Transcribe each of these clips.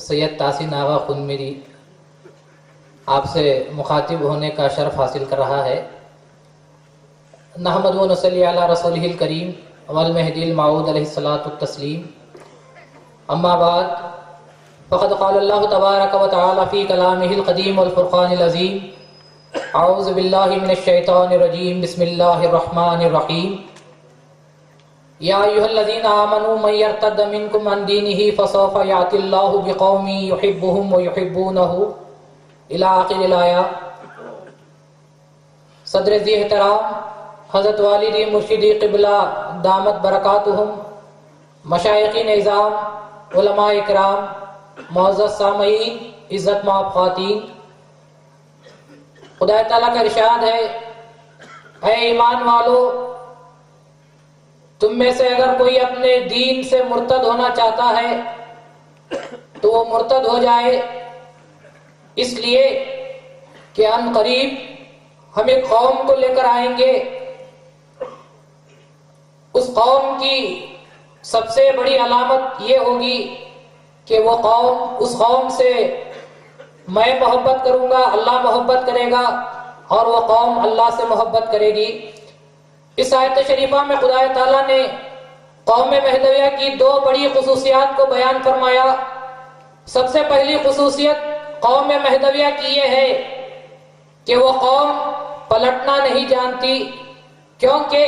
سید تحسین آغا خنمیری آپ سے مخاطب ہونے کا شرف حاصل کر رہا ہے۔ نحمد و نصلی علی رسولہ الکریم والمہدی الموعود علیہ الصلاۃ والتسلیم، اما بعد فقد قال اللہ تبارک و تعالی فی کلامہ القدیم والفرقان العظیم، اعوذ باللہ من الشیطان الرجیم، بسم اللہ الرحمن الرحیم، یا ایھا الذین آمنوا من یرتد منکم عن دینہ فسوف یأتی اللہ بقوم یحبہم ویحبونہ الی آخر الآیہ۔ صدر ذی احترام حضرت والدی مرشدی قبلہ دامت برکاتہم، مشائخین اعظام، علماء اکرام، معزز سامعین، عزت مآب خواتین، خدا تعالیٰ کا ارشاد ہے، اے ایمان والو، تم میں سے اگر کوئی اپنے دین سے مرتد ہونا چاہتا ہے تو وہ مرتد ہو جائے، اس لیے کہ ان قریب ہم ایک قوم کو لے کر آئیں گے، اس قوم کی سب سے بڑی علامت یہ ہوگی کہ وہ قوم، اس قوم سے میں محبت کروں گا، اللہ محبت کرے گا، اور وہ قوم اللہ سے محبت کرے گی۔ اس آیت شریفہ میں خدا تعالیٰ نے قوم مہدویہ کی دو بڑی خصوصیات کو بیان فرمایا۔ سب سے پہلی خصوصیت قوم مہدویہ کی یہ ہے کہ وہ قوم پلٹنا نہیں جانتی، کیونکہ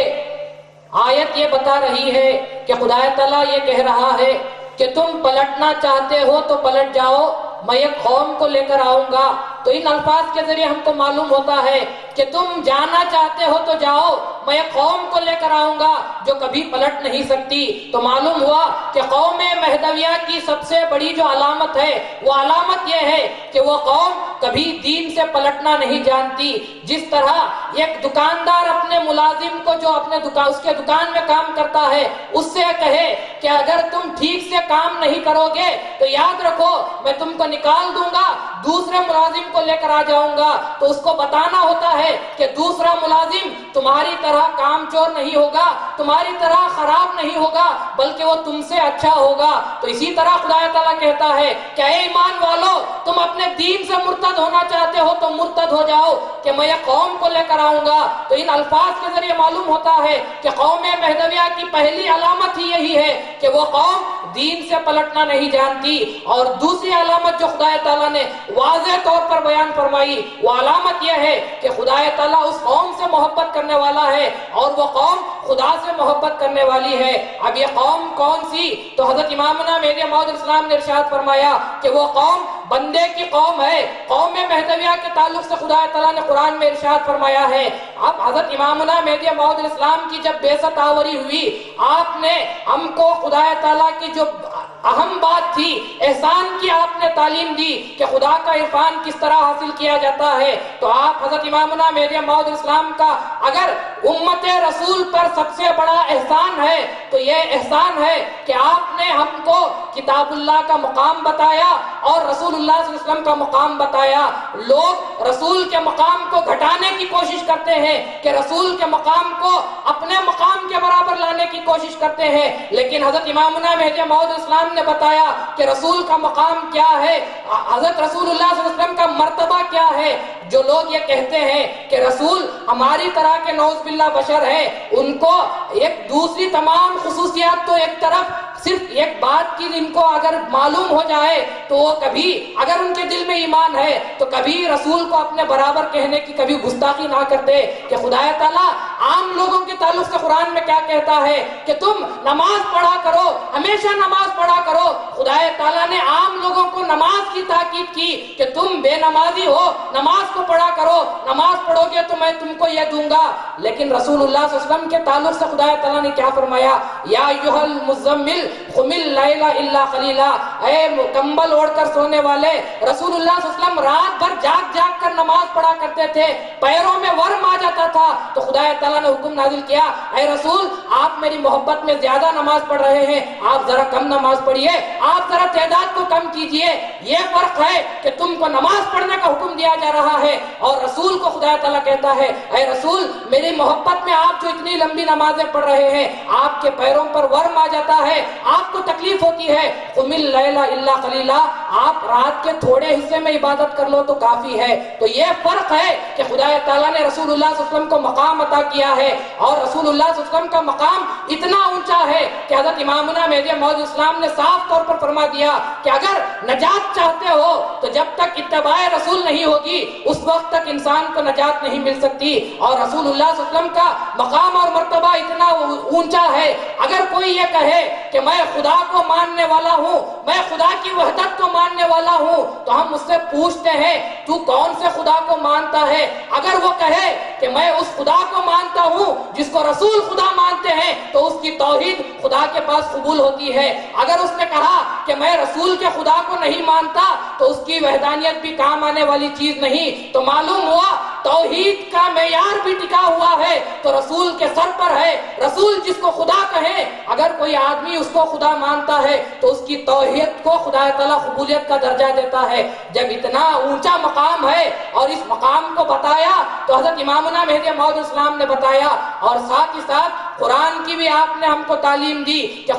آیت یہ بتا رہی ہے کہ خدا تعالیٰ یہ کہہ رہا ہے کہ تم پلٹنا چاہتے ہو تو پلٹ جاؤ، میں ایک قوم کو لے کر آؤں گا۔ تو ان الفاظ کے ذریعے ہم کو معلوم ہوتا ہے کہ تم جانا چاہتے ہو تو جاؤ، میں ایک قوم کو لے کر آؤں گا جو کبھی پلٹ نہیں سکتی۔ تو معلوم ہوا کہ قوم مہدویہ کی سب سے بڑی جو علامت ہے وہ علامت یہ ہے کہ وہ قوم کبھی دین سے پلٹنا نہیں جانتی۔ جس طرح ایک دکاندار اپنے ملازم کو جو اپنے اس کے دکان میں کام کرتا ہے اس سے کہے کہ اگر تم ٹھیک سے کام نہیں کرو گے تو یاد رکھو میں تم کو نکال دوں گا، دوسرے ملازم کو لے کر آ جاؤں گا، تو اس کو بتانا ہوتا ہے کہ دوسرا ملازم تمہاری طرح کام چور نہیں ہوگا، تمہاری طرح خراب نہیں ہوگا، بلکہ وہ تم سے اچھا ہوگا۔ تو اسی طرح خدا تعالیٰ کہتا ہے کہ اے ایمان والو، تم اپنے دین سے مرتد ہونا چاہتے ہو تو مرتد ہو جاؤ کہ میں ایک قوم کو لے کر آؤں گا۔ تو ان الفاظ کے ذریعے معلوم ہوتا ہے کہ قوم مہدویہ کی پہلی علامت ہی یہی ہے کہ وہ قوم دین سے پلٹنا نہیں جانتی، اور دوسری علامت جو خدا تعالیٰ نے واضح طور پر بیان فرمائی وہ علامت یہ ہے کہ خدا تعالیٰ اس قوم سے محبت کرنے والا ہے اور وہ قوم خدا سے محبت کرنے والی ہے۔ اب یہ قوم کون سی؟ تو حضرت امامنا مہدی موعود الاسلام نے ارشاد فرمایا کہ وہ قوم بندے کی قوم ہے۔ قوم مہدویہ کے تعلق سے خدا تعالیٰ نے قرآن میں ارشاد فرمایا ہے، اب حضرت امامنا مہدی موعود الاسلام کی جب بعثت آوری ہوئی، آپ نے ہم کو خدا تعالیٰ کی جو اہم بات تھی، احسان کی آپ نے تعلیم دی کہ خدا کا عرفان کس طرح حاصل کیا جاتا ہے۔ تو آپ حضرت امامنا مہدی موعود الاسلام کا اگر امت رسول پر سب سے بڑا احسان ہے تو یہ احسان ہے کہ آپ نے ہم کو کتاب اللہ کا مقام بتایا اور رسول اللہ صلی اللہ علیہ وسلم کا مقام بتایا۔ لوگ رسول کے مقام کو گھٹانے کی کوشش کرتے ہیں کہ رسول کے مقام کو اپنے مقام کے برابر لانے کی کوشش کرتے ہیں، لیکن حضرت امامنا مہدی موعود الاسلام نے بتایا کہ رسول کا مقام کیا ہے، حضرت رسول اللہ صلی اللہ علیہ وسلم کا مرتبہ کیا ہے۔ جو لوگ یہ کہتے ہیں کہ رسول ہماری طرح کے نعوذ باللہ بشر ہے، ان کو ایک دوسری تمام خصوصیات تو ایک طرف، صرف ایک بات کی ان کو اگر معلوم ہو جائے تو وہ کبھی اگر ان کے دل میں ایمان ہے تو کبھی رسول کو اپنے برابر کہنے کی کبھی گستاخی نہ کرتے۔ کہ خدا تعالیٰ عام لوگوں کے تعلق سے قرآن میں کیا کہتا ہے کہ تم نماز پڑھا کرو، ہمیشہ نماز پڑھا کرو۔ خدا تعالیٰ نے عام لوگوں کو نماز کی تاکید کی کہ تم بے نمازی ہو، نماز کو پڑھا کرو، نماز پڑھو گے تو میں تم کو یہ دوں گا۔ لیکن رسول اللہ صلی اللہ علیہ وسلم کے تعلق سے خدا تعالیٰ نے کیا فرمایا؟ یا ایھا المزمل قم اللیل الا قلیلا، اے کمبل اوڑھ کر سونے والے، رسول اللہ صلی اللہ علیہ وسلم رات بھر جاگ جاگ کر نماز پڑھا کرتے تھے، پیروں میں ورم آ جاتا تھا تو خدا تعالیٰ نے حکم نازل کیا، اے رسول آپ میری محبت میں زیادہ نماز پڑھ رہے ہیں، آپ ذرا کم نماز پڑھیے، آپ ذرا تعداد کو کم کیجئے۔ یہ فرق ہے کہ تم کو نماز پڑھنے کا حکم دیا جا رہا ہے اور رسول کو خدا تعالیٰ کہتا ہے اے رسول میری محبت میں آپ جو اتنی لمبی نمازیں پڑھ رہے ہیں، آپ کے پیروں پر ورم آ جاتا ہے، آپ کو تکلیف ہوتی ہے، قم اللیل الا قلیلا، آپ رات کے تھوڑے حصے میں عبادت کر لو تو کافی ہے۔ تو یہ فرق ہے کہ خدا تعالیٰ نے رسول اللہ صلی اللہ علیہ وسلم کو مقام عطا کیا ہے، اور رسول اللہ صلی اللہ علیہ وسلم کا مقام اتنا اونچا ہے کہ حضرت امامنا مہدی موعود اسلام نے صاف طور پر فرما دیا کہ اگر نجات چاہتے ہو تو جب تک اتباع رسول نہیں ہوگی اس وقت تک انسان کو نجات نہیں مل سکتی۔ اور رسول اللہ صلی اللہ علیہ وسلم کا مقام اور مرتبہ اتنا اونچا ہے، اگر کوئی یہ کہے کہ میں خدا کو ماننے والا ہوں، میں خدا کی وحدت کو ماننے والا ہوں، تو ہم اس سے پوچھتے ہیں تو کون سے خدا کو مانتا ہے؟ اگر وہ کہے کہ میں اس خدا کو مانتا ہوں جس کو رسول خدا مانتے ہیں تو اس کی توحید خدا کے پاس قبول ہوتی ہے۔ اگر اس نے کہا کہ میں رسول کے خدا کو نہیں مانتا تو اس کی وحدانیت بھی کام آنے والی چیز نہیں، تو معلوم ہوا توحید کا معیار بھی ٹکا ہوا ہے تو رسول کے سر پر ہے۔ رسول جس کو خدا کہے، اگر کوئی آدمی اس کو خدا مانتا ہے تو اس کی توحید کو خدا تعالیٰ قبولیت کا درجہ دیتا ہے۔ جب اتنا اونچا مقام ہے اور اس مقام کو بتایا تو حضرت امامنا مہدی موعود اسلام نے بتایا، اور ساتھ ہی ساتھ قرآن کی بھی آپ نے ہم کو تعلیم دی کہ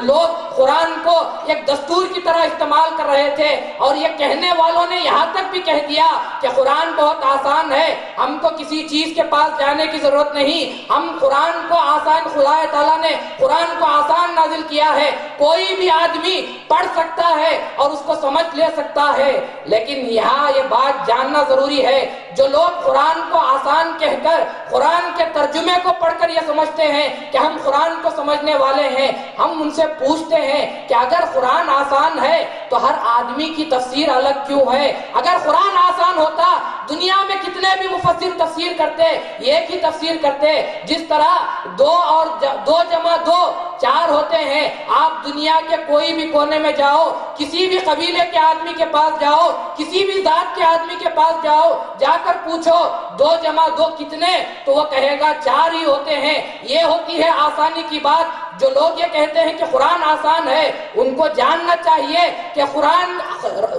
لوگ قرآن کو ایک دستور کی طرح استعمال کر رہے تھے، اور یہ کہنے والوں نے یہاں تک بھی کہہ دیا کہ قرآن بہت آسان ہے، ہم کو کسی چیز کے پاس جانے کی ضرورت نہیں، ہم قرآن کو آسان، خدا تعالیٰ نے قرآن کو آسان نازل کیا ہے، کوئی بھی آدمی پڑھ سکتا ہے اور اس کو سمجھ لے سکتا ہے۔ لیکن یہاں یہ بات جاننا ضروری ہے، جو لوگ قرآن کو آسان کہہ کر قرآن کے ترجمے کو پڑھ کر یہ سمجھتے ہیں کہ ہم قرآن کو سمجھنے والے ہیں، ہم ان سے پوچھتے ہیں کہ اگر قرآن آسان ہے تو ہر آدمی کی تفسیر الگ کیوں ہے؟ اگر قرآن آسان ہوتا دنیا میں کتنے بھی مفسر تفسیر کرتے ایک ہی تفسیر کرتے، جس طرح 2 اور 2 جمع 2 4 ہوتے ہیں۔ آپ دنیا کے کوئی بھی کونے میں جاؤ، کسی بھی قبیلے کے آدمی کے پاس جاؤ، کسی بھی ذات کے آدمی کے پاس جاؤ، جا کر پوچھو 2 جمع 2 کتنے، تو وہ کہے گا 4 ہی ہوتے ہیں۔ یہ ہوتی ہے آسانی کی بات۔ جو لوگ یہ کہتے ہیں کہ قرآن آسان ہے، ان کو جاننا چاہیے کہ قرآن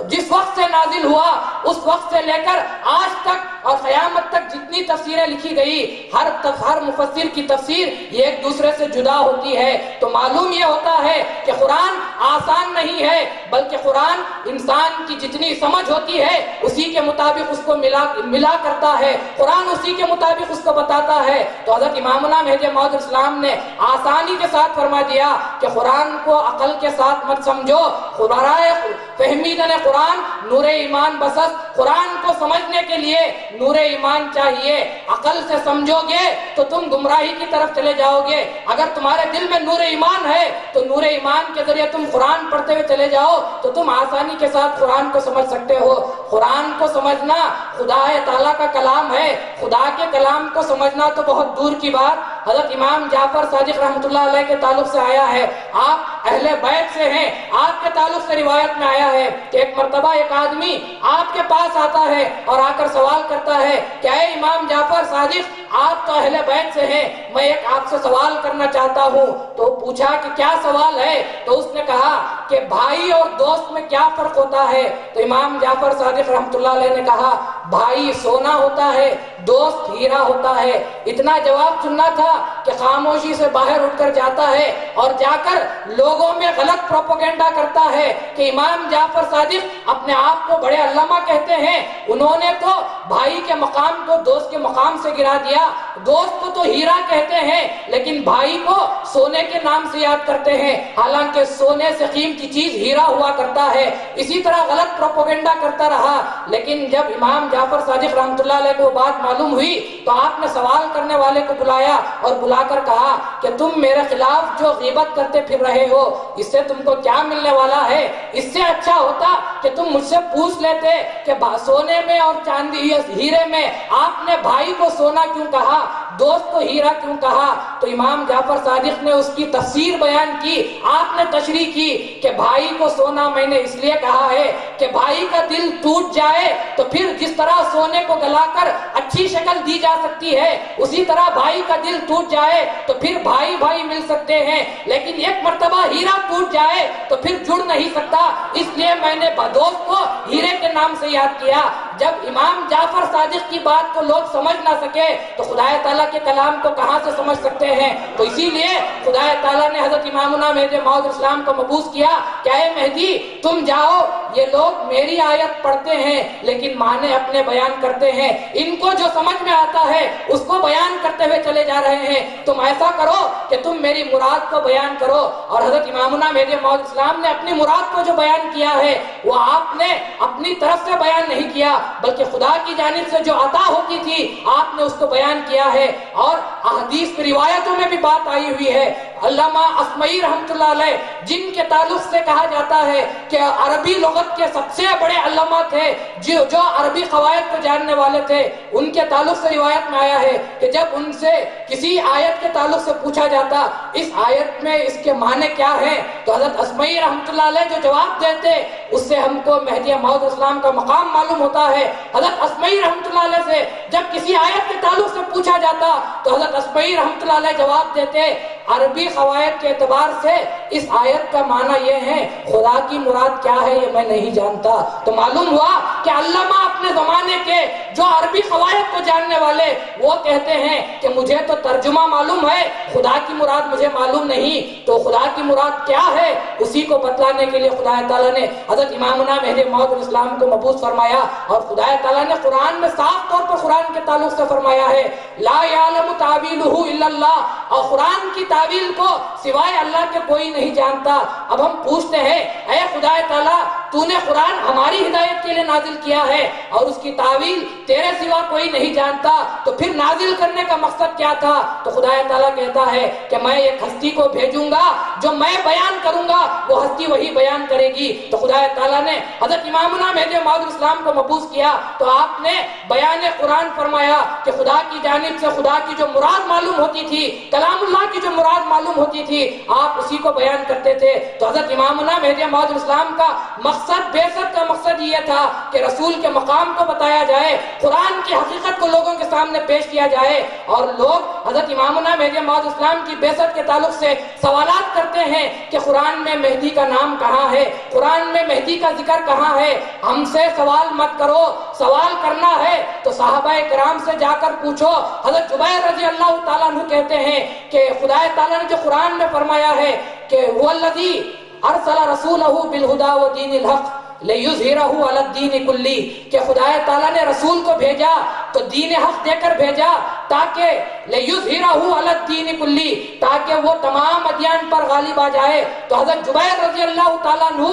جس وقت سے نازل ہوا اس وقت سے لے کر آج تک اور قیامت تک جتنی تفسیریں لکھی گئی، ہر مفسر کی تفسیر یہ ایک دوسرے سے جدا ہوتی ہے۔ تو معلوم یہ ہوتا ہے کہ قرآن آسان نہیں ہے، بلکہ قرآن انسان کی جتنی سمجھ ہوتی ہے اسی کے مطابق اس کو ملا کرتا ہے، قرآن اسی کے مطابق اس کو بتاتا ہے۔ تو حضرت امامنا مہدی موعود اسلام نے آسانی کے ساتھ فرما دیا کہ قرآن کو عقل کے ساتھ مت سمجھو، برائے فہمیدن قرآن نور ایمان بسس، قرآن کو سمجھنے کے لیے نور ایمان چاہیے۔ عقل سے سمجھو گے تو تم گمراہی کی طرف چلے جاؤ گے، اگر تمہارے دل میں نور ایمان ہے تو نور ایمان کے ذریعے تم قرآن پڑھتے ہوئے چلے جاؤ تو تم آسانی کے ساتھ قرآن کو سمجھ سکتے ہو۔ قرآن کو سمجھنا خدا تعالیٰ کا کلام ہے، خدا کے کلام کو سمجھنا تو بہت دور کی بات۔ حضرت امام جعفر صادق رحمۃ اللہ علیہ کے تعلق سے آیا ہے، آپ اہل بیت سے ہیں، آپ کے تعلق سے روایت میں آیا ہے کہ ایک مرتبہ ایک آدمی آپ کے پاس آتا ہے اور آ کر سوال کرتا ہے کہ اے امام جعفر صادق، آپ تو اہل بیت سے ہیں، میں ایک آپ سے سوال کرنا چاہتا ہوں۔ تو پوچھا کہ کیا سوال ہے؟ تو اس نے کہا کہ بھائی اور دوست میں کیا فرق ہوتا ہے؟ تو امام جعفر صادق رحمۃ اللہ علیہ نے کہا بھائی سونا ہوتا ہے، دوست ہیرا ہوتا ہے۔ اتنا جواب سننا تھا کہ خاموشی سے باہر اٹھ کر جاتا ہے اور جا کر لوگوں میں غلط پروپیگنڈا کرتا ہے کہ امام جعفر صادق اپنے آپ کو بڑے علامہ کہتے ہیں، انہوں نے تو بھائی کے مقام کو دوست کے مقام سے گرا دیا، دوست کو تو ہیرا کہتے ہیں لیکن بھائی کو سونے کے نام سے یاد کرتے ہیں، حالانکہ سونے سے قیمتی چیز ہیرا ہوا کرتا ہے۔ اسی طرح غلط پروپیگنڈا کرتا رہا، لیکن جب امام جعفر صادق رحمۃ اللہ علیہ کو بات معلوم ہوئی تو آپ نے سوال کرنے والے کو بلایا اور بلا کر کہا کہ تم میرے خلاف جو غیبت کرتے پھر رہے ہو اس سے تم کو کیا ملنے والا ہے؟ اس سے اچھا ہوتا کہ تم مجھ سے پوچھ لیتے کہ سونے میں اور چاندی ہیرے میں آپ نے بھائی کو سونا کیوں کہا؟ دوست کو ہیرا کیوں کہا؟ تو امام جعفر صادق نے اس کی تفسیر بیان کی، آپ نے تشریح کی کہ بھائی کو سونا میں نے اس لیے کہا ہے کہ بھائی کا دل ٹوٹ جائے تو پھر جس طرح سونے کو گلا کر اچھی شکل دی جا سکتی ہے، اسی طرح بھائی کا دل ٹوٹ جائے تو پھر بھائی بھائی مل سکتے ہیں، لیکن ایک مرتبہ ہیرا ٹوٹ جائے تو پھر جڑ نہیں سکتا، اس لیے میں نے دوست کو ہیرے کے نام سے یاد کیا۔ جب امام جعفر صادق کی بات کو لوگ سمجھ نہ سکے تو خدا تعالیٰ کے کلام کو کہاں سے سمجھ سکتے ہیں؟ تو اسی لیے خدا تعالیٰ نے حضرت امامنا مہدی موعود اسلام کو مبعوث کیا کہ اے مہدی تم جاؤ، یہ لوگ میری آیت پڑھتے ہیں لیکن معنی اپنے بیان کرتے ہیں، ان کو جو سمجھ میں آتا ہے اس کو بیان کرتے ہوئے چلے جا رہے ہیں، تم ایسا کرو کہ تم میری مراد کو بیان کرو۔ اور حضرت امامنا مہدی موعود اسلام نے اپنی مراد کو جو بیان کیا ہے وہ آپ نے اپنی طرف سے بیان نہیں کیا بلکہ خدا کی جانب سے جو عطا ہوتی تھی آپ نے اس کو بیان کیا ہے۔ اور احادیث کی روایتوں میں بھی بات آئی ہوئی ہے، علامہ اصمعی رحمۃ اللہ علیہ جن کے تعلق سے کہا جاتا ہے کہ عربی لغت کے سب سے بڑے علامہ تھے، جو عربی قواعد کو جاننے والے تھے، ان کے تعلق سے روایت میں آیا ہے کہ جب ان سے کسی آیت کے تعلق سے پوچھا جاتا اس آیت میں اس کے معنی کیا ہیں، تو حضرت اصمعی رحمۃ اللہ علیہ جو جواب دیتے اس سے ہم کو مہدی موعود اسلام کا مقام معلوم ہوتا ہے۔ حضرت اصمعی رحمۃ اللہ علیہ سے جب کسی آیت کے تعلق سے پوچھا جاتا تو حضرت اصمعی رحمۃ اللہ علیہ جواب دیتے عربی قواعد کے اعتبار سے اس آیت کا معنی یہ ہے، خدا کی مراد کیا ہے یہ میں نہیں جانتا۔ تو معلوم ہوا کہ علامہ اپنے زمانے کے جو عربی قواعد کو جاننے والے وہ کہتے ہیں کہ مجھے تو ترجمہ معلوم ہے، خدا کی مراد مجھے معلوم نہیں، تو خدا کی مراد کیا ہے اسی کو بتلانے کے لیے خدا تعالیٰ نے حضرت امامنا مہدی موعود اسلام کو مبعوث فرمایا۔ اور خدا تعالیٰ نے قرآن میں صاف طور پر قرآن کے تعلق سے فرمایا ہے لا یعلم تاویلہ الا اللہ، اور قرآن کی تعویل کو سوائے اللہ کے کوئی نہیں جانتا۔ اب ہم پوچھتے ہیں اے خدا تعالیٰ تو نے قرآن ہماری ہدایت کے لیے نازل کیا ہے اور اس کی تعویل تیرے سوا کوئی نہیں جانتا، تو پھر نازل کرنے کا مقصد کیا تھا؟ تو خدا تعالیٰ کہتا ہے کہ میں ایک ہستی کو بھیجوں گا، جو میں بیان کروں گا وہ ہستی وہی بیان کرے گی۔ تو خدا تعالیٰ نے حضرت امامنا مہدی موعود اسلام کو مبعوث کیا تو آپ نے بیان قرآن فرمایا کہ خدا کی جانب سے خدا کی جو مراد معلوم ہوتی تھی، کلام اللہ کی جو مراد معلوم ہوتی تھی، آپ اسی کو بیان کرتے تھے۔ تو حضرت امامنا مہدی موعود اسلام کا مقصد، بعثت کا مقصد یہ تھا کہ رسول کے مقام کو بتایا جائے، قرآن کی حقیقت کو لوگوں کے سامنے پیش کیا جائے۔ اور لوگ حضرت امامنا مہدی موعود اسلام کی بعثت کے تعلق سے سوالات کرتے ہیں کہ قرآن میں مہدی کا نام کہاں ہے، قرآن میں مہدی کا ذکر کہاں ہے؟ ہم سے سوال مت کرو، سوال کرنا ہے تو صحابہ کرام سے جا کر پوچھو۔ حضرت جبیر رضی اللہ تعالیٰ عنہ کہتے ہیں کہ خدا تعالیٰ نے جو قرآن میں فرمایا ہے کہ والذی ارسل رسولہ بالہدی ودین الحق لیظہرہ علی الدین کلہ، کہ خدا تعالیٰ نے رسول کو بھیجا تو دین حق دے کر بھیجا تاکہ لیظہرہ علی الدین کلہ، تاکہ وہ تمام ادیان پر غالب آ جائے۔ تو حضرت جبیر رضی اللہ تعالیٰ عنہ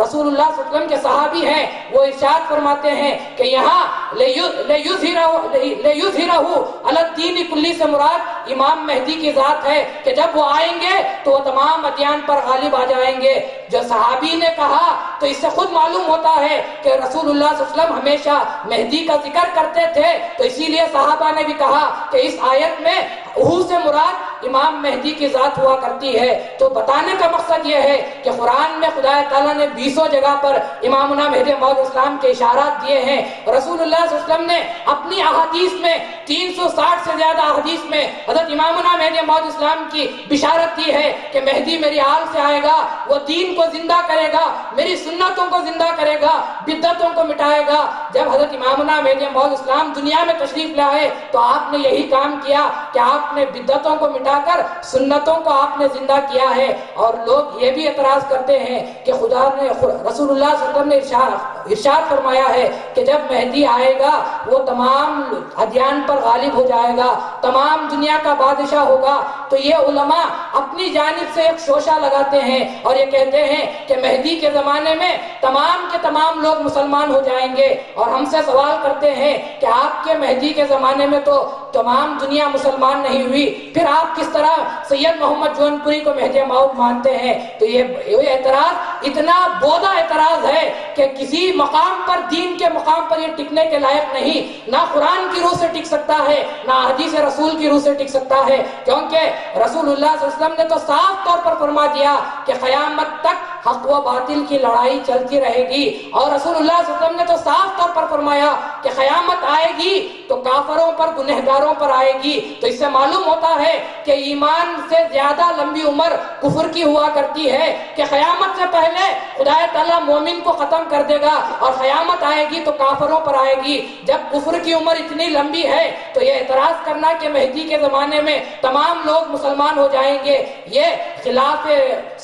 رسول اللہ صلی اللہ علیہ وسلم کے صحابی ہیں، وہ ارشاد فرماتے ہیں کہ یہاں لیظہرہ علی الدین کلہ سے مراد امام مہدی کی ذات ہے کہ جب وہ آئیں گے تو وہ تمام ادیان پر غالب آ جائیں گے۔ جو صحابی نے کہا تو اس سے خود معلوم ہوتا ہے کہ رسول اللہ صلی اللہ علیہ وسلم ہمیشہ مہدی کا ذکر کرتے تھے، تو اسی لیے صحابہ نے بھی کہا کہ اس آیت میں وہ سے مراد امام مہدی کی ذات ہوا کرتی ہے۔ تو بتانے کا مقصد یہ ہے کہ قرآن میں خدا تعالیٰ نے 20 جگہ پر امامنا مہدی موعود اسلام کے اشارات دیے ہیں۔ رسول اللہ صلی اللہ علیہ وسلم نے اپنی احادیث میں 360 سے زیادہ احادیث میں حضرت امامنا مہدی موعود اسلام کی بشارت دی ہے کہ مہدی میری آل سے آئے گا، وہ دین کو زندہ کرے گا، میری سنتوں کو زندہ کرے گا، بدعتوں کو مٹائے گا۔ جب حضرت امامنا مہدی موعود اسلام دنیا میں تشریف لائے تو آپ نے یہی کام کیا کہ آپ نے بدعتوں کو مٹا کر سنتوں کو آپ نے زندہ کیا ہے۔ اور لوگ یہ بھی اعتراض کرتے ہیں کہ خدا نے رسول اللہ صلی اللہ علیہ وسلم نے ارشاد فرمایا ہے کہ جب مہدی آئے گا وہ تمام ادیان پر غالب ہو جائے گا، تمام دنیا کا بادشاہ ہوگا۔ تو یہ علماء اپنی جانب سے ایک شوشہ لگاتے ہیں اور یہ کہتے ہیں کہ مہدی کے زمانے میں تمام کے تمام لوگ مسلمان ہو جائیں گے، اور ہم سے سوال کرتے ہیں کہ آپ کے مہدی کے زمانے میں تو تمام دنیا مسلمان نہیں ہوئی، پھر آپ کس طرح سید محمد جونپوری کو مہدی موعود مانتے ہیں؟ تو یہ اعتراض اتنا بودا اعتراض ہے کہ کسی مقام پر، دین کے مقام پر یہ ٹکنے کے لائق نہیں، نہ قرآن کی روح سے ٹک سکتا ہے، نہ حدیث رسول کی روح سے ٹک سکتا ہے، کیونکہ رسول اللہ صلی اللہ علیہ وسلم نے تو صاف طور پر فرما دیا کہ قیامت تک حق و باطل کی لڑائی چلتی رہے گی، اور رسول اللہ صلی اللہ علیہ وسلم نے تو صاف طور پر فرمایا کہ قیامت آئے گی تو کافروں پر، گنہگاروں پر آئے گی۔ تو اس سے معلوم ہوتا ہے کہ ایمان سے زیادہ لمبی عمر کفر کی ہوا کرتی ہے، کہ قیامت سے پہلے خدا تعالیٰ مومن کو ختم کر دے گا، اور قیامت آئے گی تو کافروں پر آئے گی۔ جب کفر کی عمر اتنی لمبی ہے تو یہ اعتراض کرنا کہ مہدی کے زمانے میں تمام لوگ مسلمان ہو جائیں گے، یہ خلاف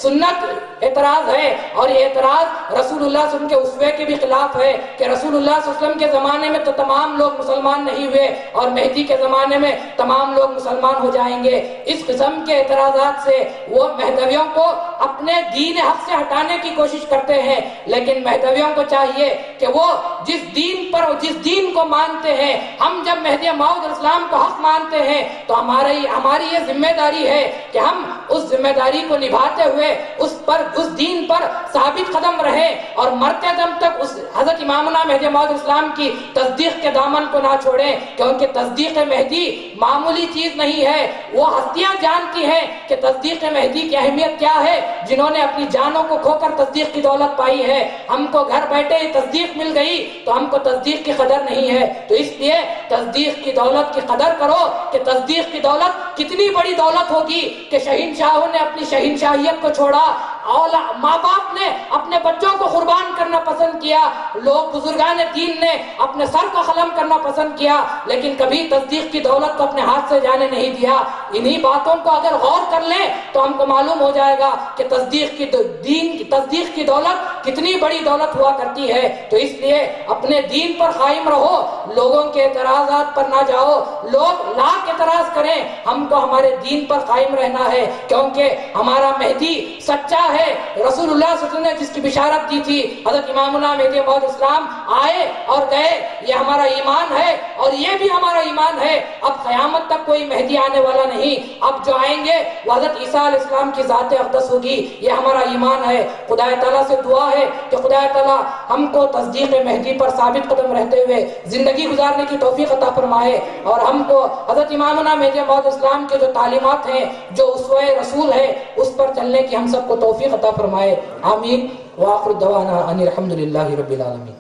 سنت اعتراض ہے، اور یہ اعتراض رسول اللہ صلی اللہ علیہ وسلم کے اسوے کے بھی خلاف ہے کہ رسول اللہ صلی اللہ علیہ وسلم کے زمانے میں تو تمام لوگ مسلمان نہیں ہوئے، اور مہدی کے زمانے میں تمام لوگ مسلمان ہو جائیں گے۔ اس قسم کے اعتراضات سے وہ مہدویوں کو اپنے دین حق سے ہٹانے کی کوشش کرتے ہیں، لیکن مہدویوں کو چاہیے کہ وہ جس دین پر، جس دین کو مانتے ہیں، ہم جب مہدی موعود علیہ السلام کو حق مانتے ہیں تو ہماری یہ ذمہ داری ہے کہ ہم اس ذمہ داری کو نبھاتے ہوئے اس دین پر ثابت قدم رہیں، اور مرتے دم تک اس حضرت امامنا مہدی موعود علیہ السلام کی تصدیق کے دامن کو نہ چھوڑیں، کیونکہ تصدیق مہدی معمولی چیز نہیں ہے۔ وہ ہستیاں جانتی ہیں کہ تصدیق مہدی کی اہمیت کیا ہے، جنہوں نے اپنی جانوں کو کھو کر تصدیق کی دولت پائی ہے۔ ہم کو گھر بیٹھے تصدیق مل گئی تو ہم کو تصدیق کی قدر نہیں ہے، تو اس لیے تصدیق کی دولت کی قدر کرو کہ تصدیق کی دولت کتنی بڑی دولت ہوگی کہ شہنشاہوں نے اپنی شہنشاہیت کو چھوڑا، ماں باپ نے اپنے بچوں کو قربان کرنا پسند کیا، لوگ بزرگان دین نے اپنے سر کو قلم کرنا پسند کیا، لیکن کبھی تصدیق کی دولت کو اپنے ہاتھ سے جانے نہیں دیا۔ انہی باتوں کو اگر غور کر لیں تو ہم کو معلوم ہو جائے گا کہ تصدیق کی دولت کتنی بڑی دولت ہوا کرتی ہے۔ تو اس لیے اپنے دین پر قائم رہو، لوگوں کے اعتراضات پر نہ جاؤ، لوگ لاکھ اعتراض کریں، ہم کو ہمارے دین پر قائم رہنا ہے، کیونکہ ہمارا مہدی سچا ہے۔ رسول اللہ صلی اللہ علیہ وسلم نے جس کی بشارت دی تھی، حضرت امامنا مہدی موعود اسلام آئے اور گئے، یہ ہمارا ایمان ہے، اور یہ بھی ہمارا ایمان ہے۔ اب قیامت تک کوئی مہدی آنے والا نہیں، اب جو آئیں گے وہ حضرت عیسیٰ علیہ السلام کی ذات اقدس ہوگی، یہ ہمارا ایمان ہے۔ خدا تعالیٰ سے دعا ہے کہ خدا تعالیٰ ہم کو تصدیق مہدی پر ثابت قدم رہتے ہوئے زندگی گزارنے کی توفیق عطا فرمائے، اور ہم کو حضرت امامنا مہدی موعود اسلام کے جو تعلیمات ہیں، جو اسوہ رسول ہے، اس پر چلنے کی ہم سب کو توفیق عطا فرمائے۔ آمین۔ وآخر دعوانا ان الحمد للہ رب العالمین۔